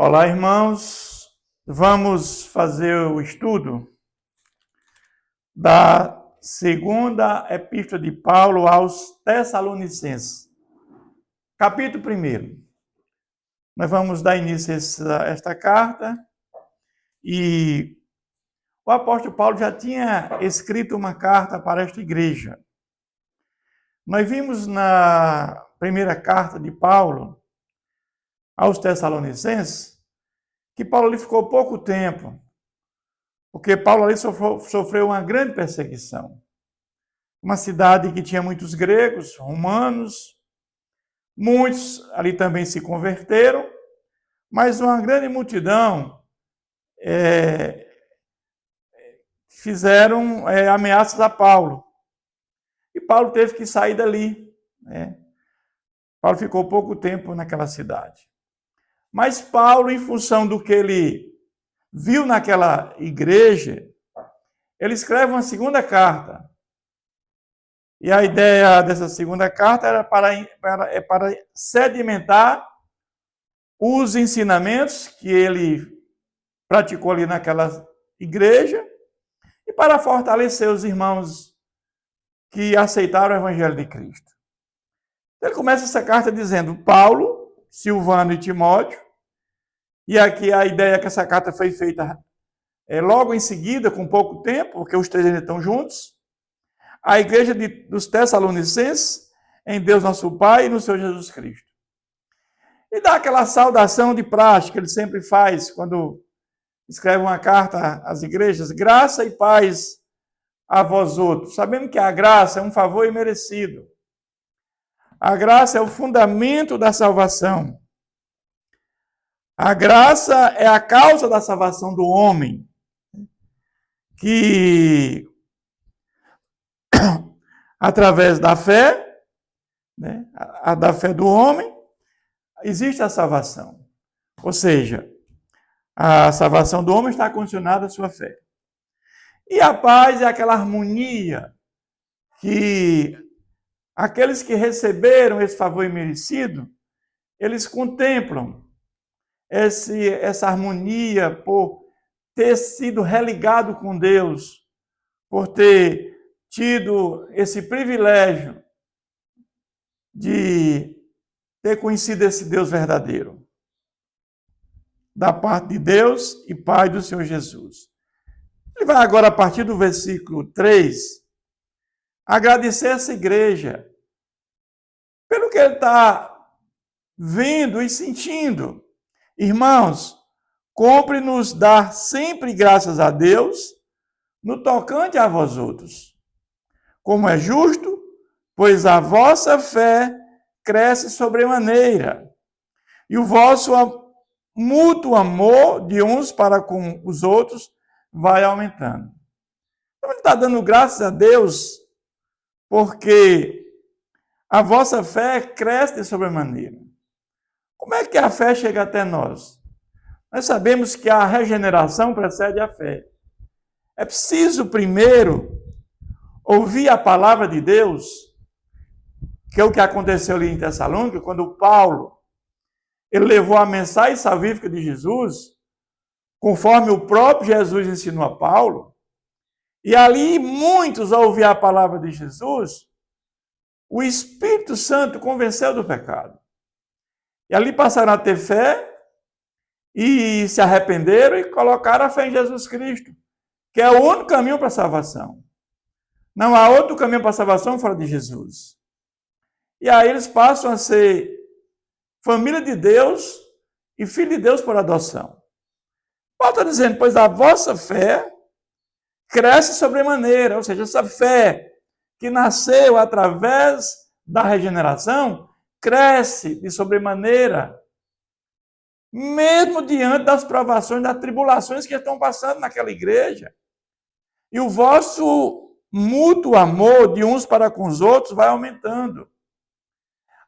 Olá, irmãos. Vamos fazer o estudo da segunda epístola de Paulo aos Tessalonicenses, capítulo 1. Nós vamos dar início a esta carta e o apóstolo Paulo já tinha escrito uma carta para esta igreja. Nós vimos na primeira carta de Paulo aos Tessalonicenses que Paulo ali ficou pouco tempo, porque Paulo ali sofreu uma grande perseguição. Uma cidade que tinha muitos gregos, romanos, muitos ali também se converteram, mas uma grande multidão fizeram ameaças a Paulo. E Paulo teve que sair dali. Paulo ficou pouco tempo naquela cidade. Mas Paulo, em função do que ele viu naquela igreja, ele escreve uma segunda carta. E a ideia dessa segunda carta era para sedimentar os ensinamentos que ele praticou ali naquela igreja e para fortalecer os irmãos que aceitaram o Evangelho de Cristo. Ele começa essa carta dizendo: Paulo, Silvano e Timóteo, e aqui a ideia é que essa carta foi feita logo em seguida, com pouco tempo, porque os três ainda estão juntos, a igreja dos Tessalonicenses, em Deus nosso Pai e no Senhor Jesus Cristo. E dá aquela saudação de praxe que ele sempre faz quando escreve uma carta às igrejas: graça e paz a vós outros, sabendo que a graça é um favor imerecido. A graça é o fundamento da salvação. A graça é a causa da salvação do homem, que através da fé, da fé do homem, existe a salvação. Ou seja, a salvação do homem está condicionada à sua fé. E a paz é aquela harmonia que aqueles que receberam esse favor imerecido, eles contemplam essa harmonia por ter sido religado com Deus, por ter tido esse privilégio de ter conhecido esse Deus verdadeiro, da parte de Deus e Pai do Senhor Jesus. Ele vai agora, a partir do versículo 3, agradecer essa igreja pelo que ele está vendo e sentindo. Irmãos, cumpre-nos dar sempre graças a Deus no tocante a vós outros, como é justo, pois a vossa fé cresce sobremaneira, e o vosso mútuo amor de uns para com os outros vai aumentando. Então, ele está dando graças a Deus porque a vossa fé cresce de sobremaneira. Como é que a fé chega até nós? Nós sabemos que a regeneração precede a fé. É preciso primeiro ouvir a palavra de Deus, que é o que aconteceu ali em Tessalônica, quando Paulo ele levou a mensagem salvífica de Jesus, conforme o próprio Jesus ensinou a Paulo, e ali muitos, ao ouvir a palavra de Jesus, o Espírito Santo convenceu do pecado. E ali passaram a ter fé e se arrependeram e colocaram a fé em Jesus Cristo, que é o único caminho para a salvação. Não há outro caminho para a salvação fora de Jesus. E aí eles passam a ser família de Deus e filho de Deus por adoção. Paulo está dizendo: pois a vossa fé cresce sobremaneira, ou seja, essa fé que nasceu através da regeneração cresce de sobremaneira, mesmo diante das provações, das tribulações que estão passando naquela igreja. E o vosso mútuo amor de uns para com os outros vai aumentando.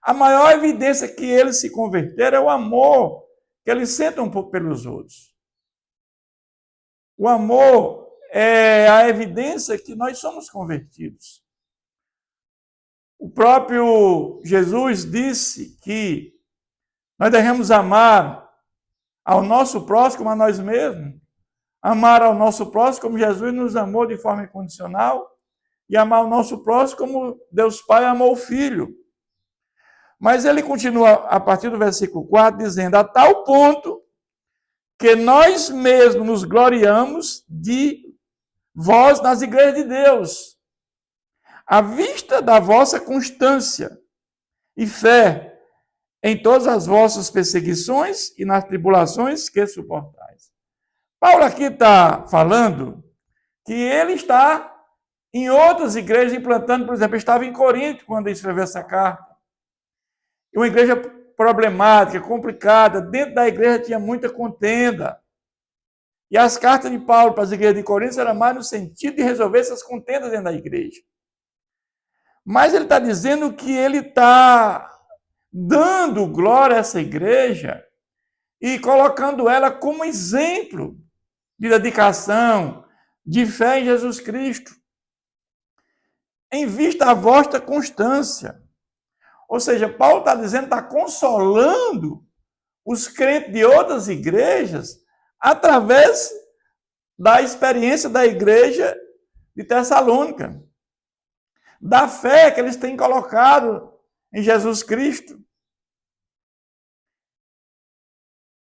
A maior evidência que eles se converteram é o amor que eles sentem pelos outros. O amor é a evidência que nós somos convertidos. O próprio Jesus disse que nós devemos amar ao nosso próximo como a nós mesmos. Amar ao nosso próximo como Jesus nos amou de forma incondicional e amar o nosso próximo como Deus Pai amou o Filho. Mas ele continua a partir do versículo 4 dizendo: a tal ponto que nós mesmos nos gloriamos de vós nas igrejas de Deus, à vista da vossa constância e fé em todas as vossas perseguições e nas tribulações que suportais. Paulo aqui está falando que ele está em outras igrejas implantando, por exemplo, ele estava em Corinto quando ele escreveu essa carta. Uma igreja problemática, complicada, dentro da igreja tinha muita contenda. E as cartas de Paulo para as igrejas de Corinto eram mais no sentido de resolver essas contendas dentro da igreja. Mas ele está dizendo que ele está dando glória a essa igreja e colocando ela como exemplo de dedicação, de fé em Jesus Cristo, em vista da vossa constância. Ou seja, Paulo está dizendo, está consolando os crentes de outras igrejas através da experiência da igreja de Tessalônica, da fé que eles têm colocado em Jesus Cristo.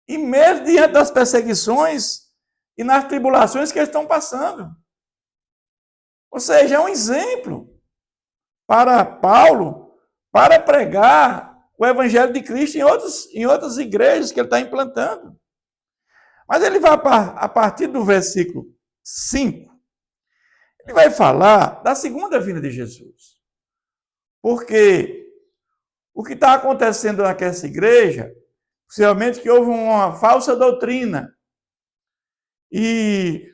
E mesmo diante das perseguições e nas tribulações que eles estão passando. Ou seja, é um exemplo para Paulo para pregar o Evangelho de Cristo em outras igrejas que ele está implantando. Mas ele vai, a partir do versículo 5, ele vai falar da segunda vinda de Jesus. Porque o que está acontecendo naquela igreja, possivelmente que houve uma falsa doutrina. E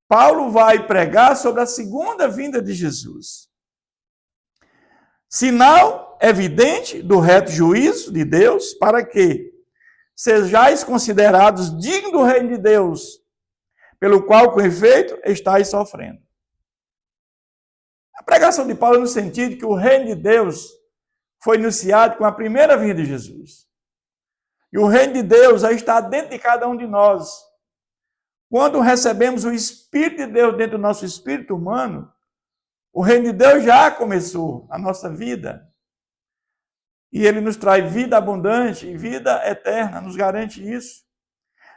Paulo vai pregar sobre a segunda vinda de Jesus. Sinal evidente do reto juízo de Deus, para que sejais considerados dignos do reino de Deus, pelo qual, com efeito, estáis sofrendo. A pregação de Paulo é no sentido que o reino de Deus foi iniciado com a primeira vinda de Jesus. E o reino de Deus já está dentro de cada um de nós. Quando recebemos o Espírito de Deus dentro do nosso espírito humano, o reino de Deus já começou a nossa vida. E ele nos traz vida abundante e vida eterna, nos garante isso.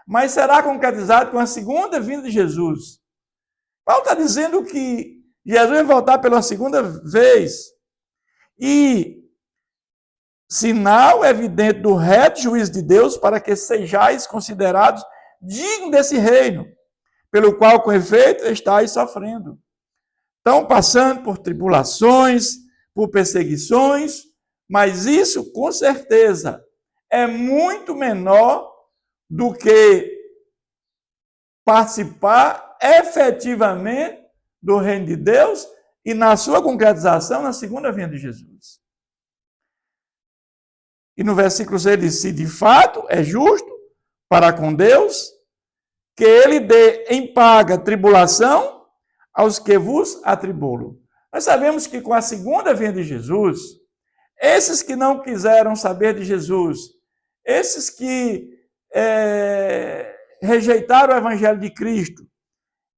Mas será concretizado com a segunda vinda de Jesus. Paulo está dizendo que Jesus vai voltar pela segunda vez. E sinal evidente do reto juízo de Deus, para que sejais considerados dignos desse reino, pelo qual, com efeito, estáis sofrendo. Estão passando por tribulações, por perseguições, mas isso, com certeza, é muito menor do que participar efetivamente do reino de Deus e na sua concretização na segunda vinda de Jesus. E no versículo 6 diz: se de fato é justo para com Deus, que ele dê em paga tribulação aos que vos atribulam. Nós sabemos que com a segunda vinda de Jesus, esses que não quiseram saber de Jesus, esses que rejeitaram o Evangelho de Cristo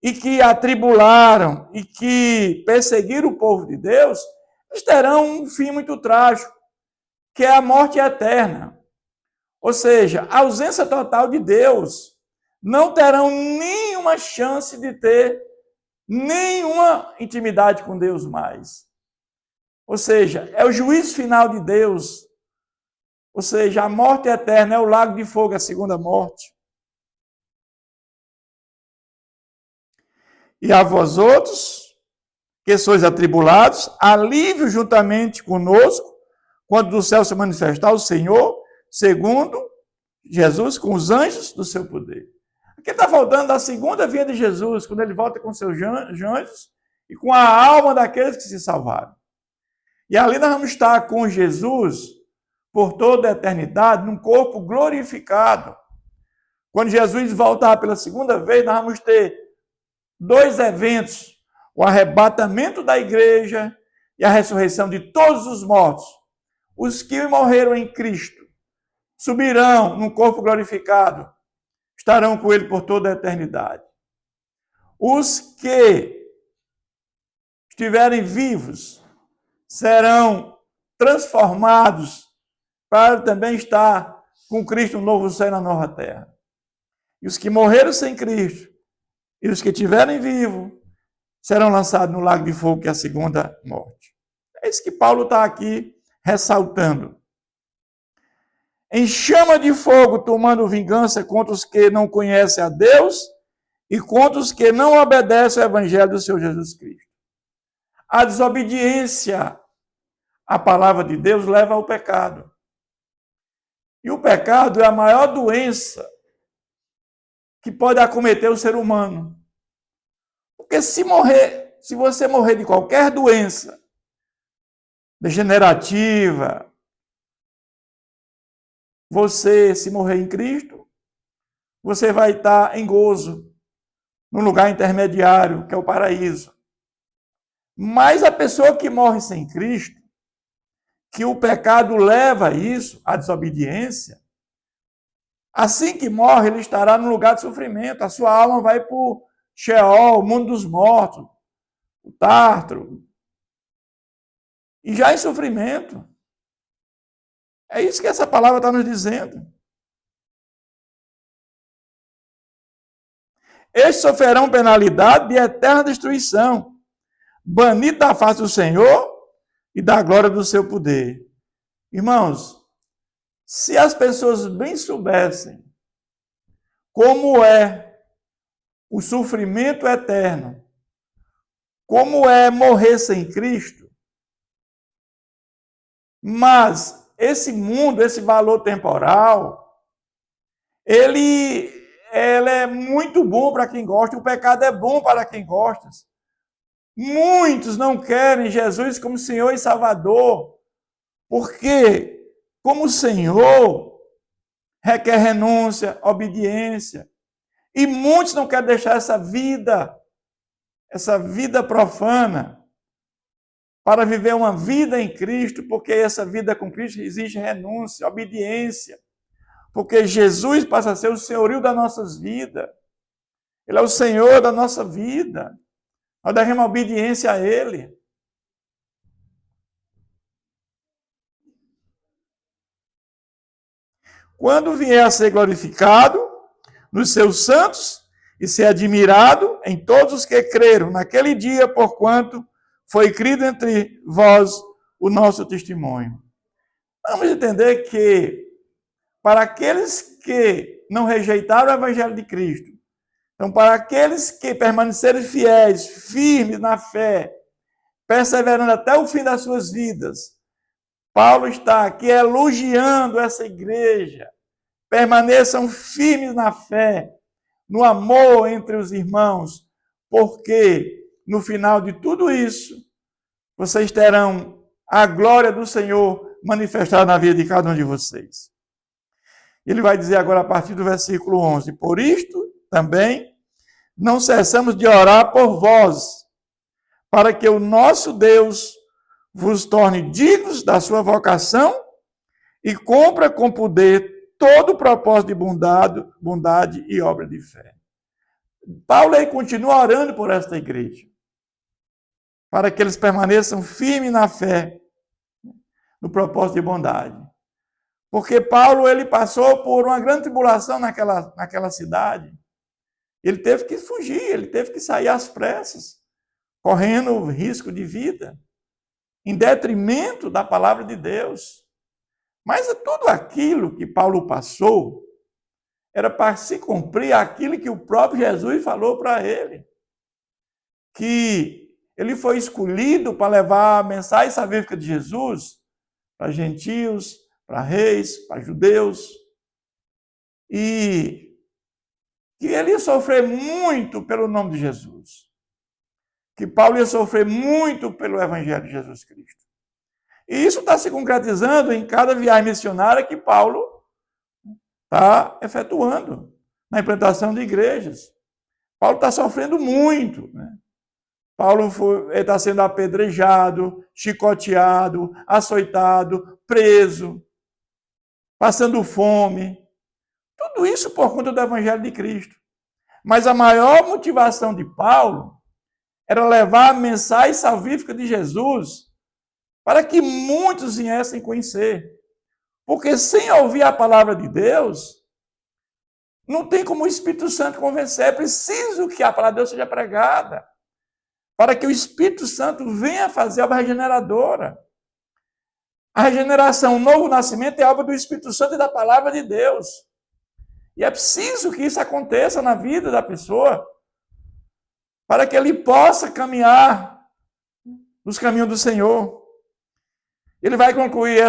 e que atribularam e que perseguiram o povo de Deus, eles terão um fim muito trágico, que é a morte eterna. Ou seja, a ausência total de Deus. Não terão nenhuma chance de ter nenhuma intimidade com Deus mais. Ou seja, é o juízo final de Deus. Ou seja, a morte eterna é o lago de fogo, a segunda morte. E a vós outros, que sois atribulados, alívio juntamente conosco, quando do céu se manifestar o Senhor, segundo Jesus, com os anjos do seu poder. Aqui está faltando da segunda vinda de Jesus, quando ele volta com seus anjos e com a alma daqueles que se salvaram. E ali nós vamos estar com Jesus por toda a eternidade, num corpo glorificado. Quando Jesus voltar pela segunda vez, nós vamos ter dois eventos: o arrebatamento da igreja e a ressurreição de todos os mortos. Os que morreram em Cristo subirão num corpo glorificado, estarão com ele por toda a eternidade. Os que estiverem vivos serão transformados para também estar com Cristo no novo céu e na nova terra. E os que morreram sem Cristo e os que estiverem vivos serão lançados no lago de fogo, que é a segunda morte. É isso que Paulo está aqui ressaltando. Em chama de fogo, tomando vingança contra os que não conhecem a Deus e contra os que não obedecem ao evangelho do Senhor Jesus Cristo. A desobediência à palavra de Deus leva ao pecado. E o pecado é a maior doença que pode acometer o ser humano. Porque se você morrer de qualquer doença degenerativa, você, se morrer em Cristo, você vai estar em gozo, num lugar intermediário, que é o paraíso. Mas a pessoa que morre sem Cristo, que o pecado leva a isso, a desobediência, assim que morre, ele estará num lugar de sofrimento. A sua alma vai para o Sheol, o mundo dos mortos, o Tártaro, e já em sofrimento. É isso que essa palavra está nos dizendo. Estes sofrerão penalidade de eterna destruição, banido da face do Senhor e da glória do seu poder. Irmãos, se as pessoas bem soubessem como é o sofrimento eterno, como é morrer sem Cristo, mas esse mundo, esse valor temporal, ele é muito bom para quem gosta, o pecado é bom para quem gosta. Muitos não querem Jesus como Senhor e Salvador, porque, como o Senhor, requer renúncia, obediência, e muitos não querem deixar essa vida profana, para viver uma vida em Cristo, porque essa vida com Cristo exige renúncia, obediência, porque Jesus passa a ser o senhorio das nossas vidas. Ele é o Senhor da nossa vida. Nós devemos obediência a Ele. Quando vier a ser glorificado nos seus santos e ser admirado em todos os que creram naquele dia, porquanto foi crido entre vós o nosso testemunho. Vamos entender que, para aqueles que não rejeitaram o Evangelho de Cristo, então, para aqueles que permanecerem fiéis, firmes na fé, perseverando até o fim das suas vidas, Paulo está aqui elogiando essa igreja. Permaneçam firmes na fé, no amor entre os irmãos, porque no final de tudo isso, vocês terão a glória do Senhor manifestada na vida de cada um de vocês. Ele vai dizer agora a partir do versículo 11, por isto também não cessamos de orar por vós, para que o nosso Deus vos torne dignos da sua vocação e cumpra com poder todo o propósito de bondade e obra de fé. Paulo aí continua orando por esta igreja, para que eles permaneçam firmes na fé, no propósito de bondade. Porque Paulo, ele passou por uma grande tribulação naquela cidade. Ele teve que fugir, ele teve que sair às pressas, correndo risco de vida, em detrimento da palavra de Deus. Mas tudo aquilo que Paulo passou era para se cumprir aquilo que o próprio Jesus falou para ele. Que ele foi escolhido para levar a mensagem salvífica de Jesus para gentios, para reis, para judeus. E que ele ia sofrer muito pelo nome de Jesus. Que Paulo ia sofrer muito pelo Evangelho de Jesus Cristo. E isso está se concretizando em cada viagem missionária que Paulo está efetuando na implantação de igrejas. Paulo está sofrendo muito, né? Paulo está sendo apedrejado, chicoteado, açoitado, preso. passando fome. Tudo isso por conta do Evangelho de Cristo. Mas a maior motivação de Paulo era levar a mensagem salvífica de Jesus para que muitos viessem conhecer. Porque sem ouvir a palavra de Deus, não tem como o Espírito Santo convencer. É preciso que a palavra de Deus seja pregada, para que o Espírito Santo venha fazer a obra regeneradora. A regeneração, o novo nascimento é obra do Espírito Santo e da palavra de Deus. E é preciso que isso aconteça na vida da pessoa, para que ele possa caminhar nos caminhos do Senhor. Ele vai concluir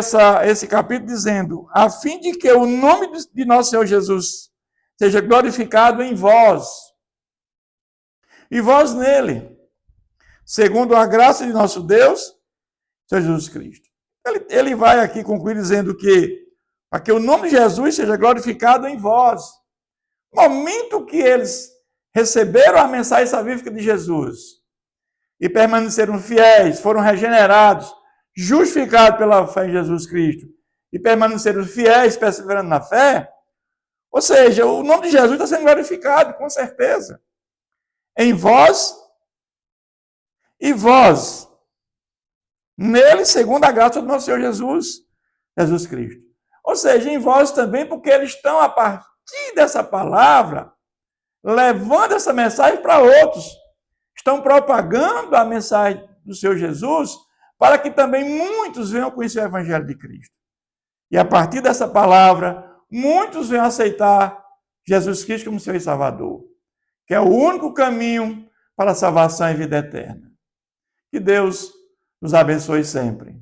esse capítulo dizendo: a fim de que o nome de nosso Senhor Jesus seja glorificado em vós, e vós nele, segundo a graça de nosso Deus, Senhor Jesus Cristo. Ele vai aqui concluir dizendo que, para que o nome de Jesus seja glorificado em vós. No momento que eles receberam a mensagem salvífica de Jesus e permaneceram fiéis, foram regenerados, justificados pela fé em Jesus Cristo e permaneceram fiéis, perseverando na fé, ou seja, o nome de Jesus está sendo glorificado, com certeza. Em vós e vós, nele, segundo a graça do nosso Senhor Jesus Cristo. Ou seja, em vós também, porque eles estão, a partir dessa palavra, levando essa mensagem para outros. Estão propagando a mensagem do Senhor Jesus para que também muitos venham conhecer o Evangelho de Cristo. E a partir dessa palavra, muitos venham aceitar Jesus Cristo como Senhor e Salvador, que é o único caminho para a salvação e vida eterna. Que Deus nos abençoe sempre.